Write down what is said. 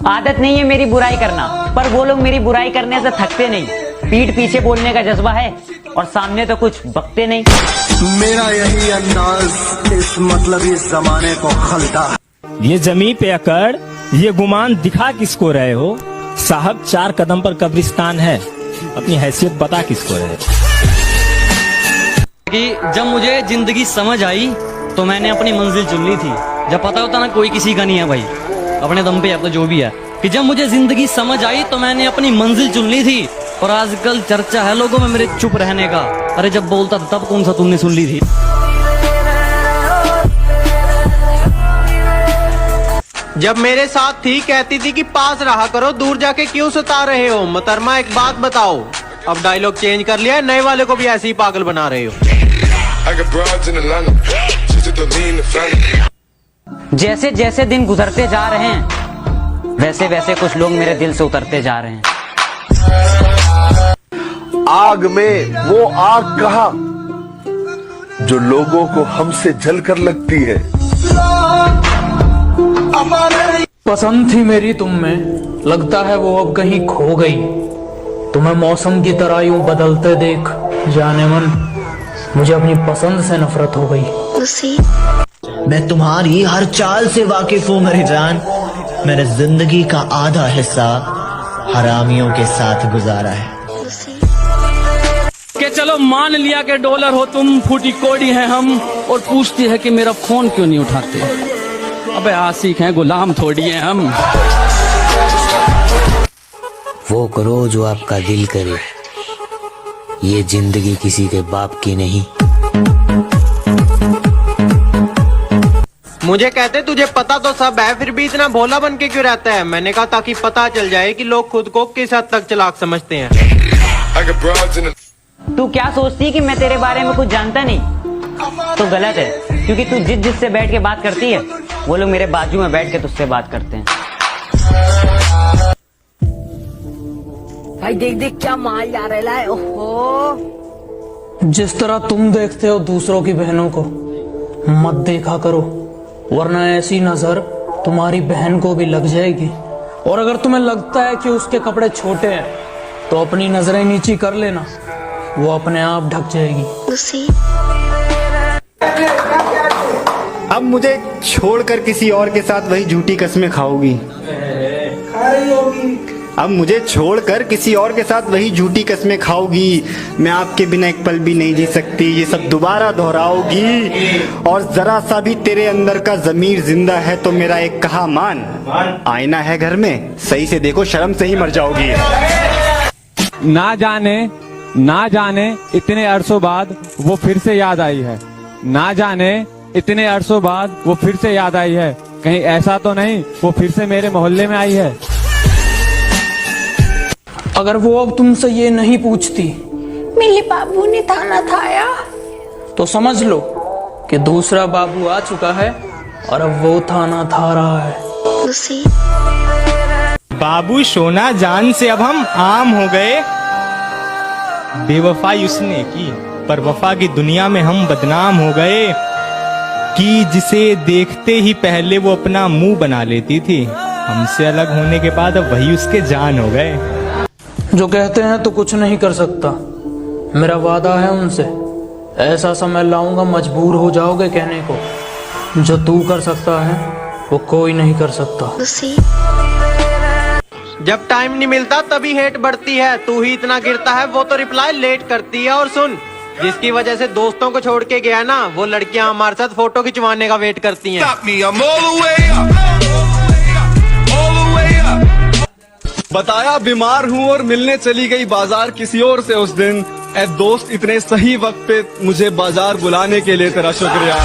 आदत नहीं है मेरी बुराई करना, पर वो लोग मेरी बुराई करने से थकते नहीं। पीठ पीछे बोलने का जज्बा है और सामने तो कुछ बकते नहीं। मेरा यही अंदाज इस मतलब इस जमाने को खलता। ये जमीन पे अकड़, ये गुमान दिखा किसको रहे हो? साहब 4 कदम पर कब्रिस्तान है, अपनी हैसियत बता किसको रहे? कि जब मुझे जिंदगी समझ आई तो मैंने अपनी मंजिल चुन ली थी। जब पता होता ना कोई किसी का नहीं है भाई, अपने दम पे अब तो जो भी है, कि जब मुझे जिंदगी समझ आई तो मैंने अपनी मंजिल चुन ली थी। और आजकल चर्चा है लोगों में मेरे चुप रहने का। अरे जब बोलता था तब कौन सा तुमने सुन ली थी? जब मेरे साथ थी कहती थी कि पास रहा करो, दूर जाके क्यों सता रहे हो? मोहतरमा एक बात बताओ, अब डायलॉग चेंज कर लिया, नए वाले को भी ऐसे ही पागल बना रहे हो। जैसे जैसे दिन गुजरते जा रहे हैं वैसे वैसे कुछ लोग मेरे दिल से उतरते जा रहे हैं। आग में वो आग कहा जो लोगों को हमसे जलकर लगती है। पसंद थी मेरी तुम में, लगता है वो अब कहीं खो गई। तुम्हें मौसम की तरह यूं बदलते देख जाने मन, मुझे अपनी पसंद से नफरत हो गई। मैं तुम्हारी हर चाल से वाकिफ हूँ मेरी जान। मैंने जिंदगी का आधा हिस्सा हरामियों के साथ गुजारा है। कि चलो मान लिया कि डॉलर हो तुम, फूटी कोड़ी है हम, और पूछती है कि मेरा फोन क्यों नहीं उठाते। अबे आशिक हैं, गुलाम थोड़ी हैं हम। वो करो जो आपका दिल करे, ये जिंदगी किसी के बाप की नहीं। मुझे कहते तुझे पता तो सब है, फिर भी इतना भोला बन के क्यों रहता है? मैंने कहा ताकि पता चल जाए कि लोग खुद को किस हद तक चालाक समझते हैं। तू क्या सोचती कि मैं तेरे बारे में कुछ जानता नहीं? तो गलत है, क्योंकि तू जिससे बैठ के बात करती है वो लोग मेरे बाजू में बैठ के तुझसे बात करते हैं। भाई देख देख क्या माल जा रहा है। ओहो, जिस तरह तुम देखते हो दूसरों की बहनों को, मत देखा करो, वरना ऐसी नजर तुम्हारी बहन को भी लग जाएगी। और अगर तुम्हें लगता है कि उसके कपड़े छोटे हैं तो अपनी नजरें नीची कर लेना, वो अपने आप ढक जाएगी। अब मुझे छोड़कर किसी और के साथ वही झूठी कस्में खाओगी। अब मुझे छोड़कर किसी और के साथ वही झूठी कस्में खाओगी। मैं आपके बिना एक पल भी नहीं जी सकती, ये सब दोबारा दोहराओगी। और जरा सा भी तेरे अंदर का जमीर जिंदा है तो मेरा एक कहा मान, आईना है घर में, सही से देखो, शर्म से ही मर जाओगी। ना जाने इतने अरसों बाद वो फिर से याद आई है। ना जाने इतने अरसों बाद वो फिर से याद आई है। कहीं ऐसा तो नहीं वो फिर से मेरे मोहल्ले में आई है? अगर वो अब तुमसे ये नहीं पूछती मेरे बाबू ने थाना थाया, तो समझ लो कि दूसरा बाबू आ चुका है और अब वो थाना था रहा है। बाबू सोना जान से अब हम आम हो गए। बेवफाई उसने की पर वफा की दुनिया में हम बदनाम हो गए। कि जिसे देखते ही पहले वो अपना मुंह बना लेती थी, हमसे अलग होने के बाद अब वही उसके जान हो गए। जो कहते हैं तो कुछ नहीं कर सकता, मेरा वादा है उनसे, ऐसा समय लाऊंगा मजबूर हो जाओगे कहने को, जो तू कर सकता है वो कोई नहीं कर सकता। जब टाइम नहीं मिलता तभी हेट बढ़ती है, तू ही इतना गिरता है वो तो रिप्लाई लेट करती है। और सुन, जिसकी वजह से दोस्तों को छोड़ के गया ना, वो लड़कियां हमारे साथ फोटो खिंचवाने का वेट करती हैं। बताया बीमार हूँ और मिलने चली गई बाजार किसी और से उस दिन। ए दोस्त, इतने सही वक्त पे मुझे बाजार बुलाने के लिए तेरा शुक्रिया।